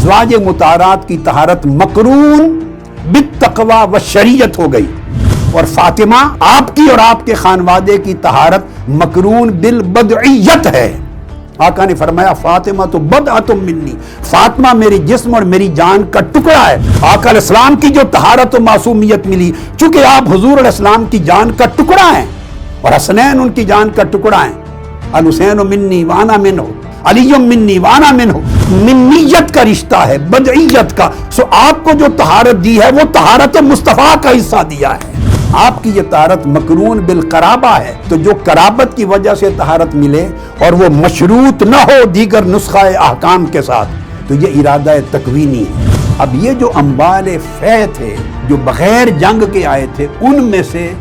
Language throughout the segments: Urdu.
ازواج مطہرات کی طہارت مقرون بالتقوی و شریعت ہو گئی، اور فاطمہ آپ کی اور آپ کے خانوادے کی طہارت مقرون بالبدعیت ہے۔ آقا نے فرمایا فاطمہ تو بدعۃ منی، فاطمہ میری جسم اور میری جان کا ٹکڑا ہے۔ آقا علیہ السلام کی جو طہارت و معصومیت ملی، چونکہ آپ حضور علیہ السلام کی جان کا ٹکڑا ہیں اور حسنین ان کی جان کا ٹکڑا ہیں، الحسین منی وانا منہ، علی منی وانا منہ، منیت کا رشتہ ہے، بدعیت کا۔ سو آپ کو جو طہارت دی ہے وہ طہارت مصطفیٰ کا حصہ دیا ہے۔ آپ کی یہ طہارت مقرون بالقرابہ ہے، تو جو قرابت کی وجہ سے طہارت ملے اور وہ مشروط نہ ہو دیگر نسخہ احکام کے ساتھ، تو یہ ارادہ تکوینی ہے۔ اب یہ جو اموال فے تھے جو بغیر جنگ کے آئے تھے، ان میں سے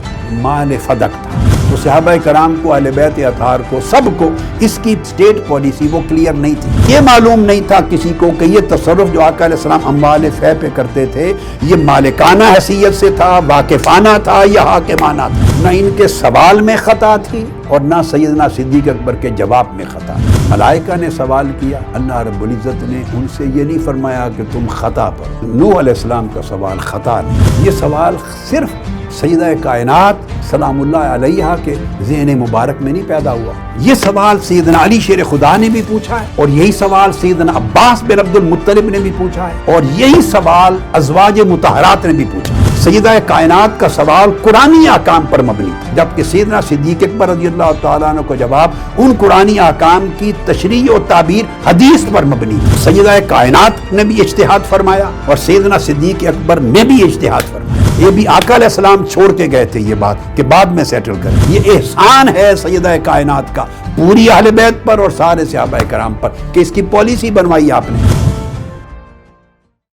مال فدق تھا، تو صحابہ کرام کو، اہل بیت اطہار کو، سب کو اس کی اسٹیٹ پالیسی وہ کلیئر نہیں تھی۔ یہ معلوم نہیں تھا کسی کو کہ یہ تصرف جو آقا علیہ السلام اموال فے پہ کرتے تھے یہ مالکانہ حیثیت سے تھا، واقفانہ تھا یا حاکمانہ تھا۔ نہ ان کے سوال میں خطا تھی اور نہ سیدنا صدیق اکبر کے جواب میں خطا۔ ملائکہ نے سوال کیا، اللہ رب العزت نے ان سے یہ نہیں فرمایا کہ تم خطا پر۔ نوح علیہ السلام کا سوال خطا نہیں، یہ سوال صرف سیدہ کائنات سلام اللہ علیہ کے ذہن مبارک میں نہیں پیدا ہوا۔ یہ سوال سیدنا علی شیر خدا نے بھی پوچھا ہے، اور یہی سوال سیدنا عباس بن عبد المطلب نے بھی پوچھا ہے، اور یہی سوال ازواج مطہرات نے بھی پوچھا۔ سیدہ کائنات کا سوال قرآنی احکام پر مبنی تھا، جبکہ سیدنا صدیق اکبر رضی اللہ تعالیٰ عنہ کا جواب ان قرآنی احکام کی تشریح و تعبیر حدیث پر مبنی تھا۔ سیدہ کائنات نے بھی اجتہاد فرمایا اور سیدنا صدیق اکبر نے بھی اجتہاد فرمایا۔ یہ بھی آقا علیہ السلام چھوڑ کے گئے تھے یہ بات کہ بعد میں سیٹل کریں۔ یہ احسان ہے سیدہ کائنات کا پوری اہل بیت پر اور سارے صحابہ کرام پر کہ اس کی پالیسی بنوائی آپ نے۔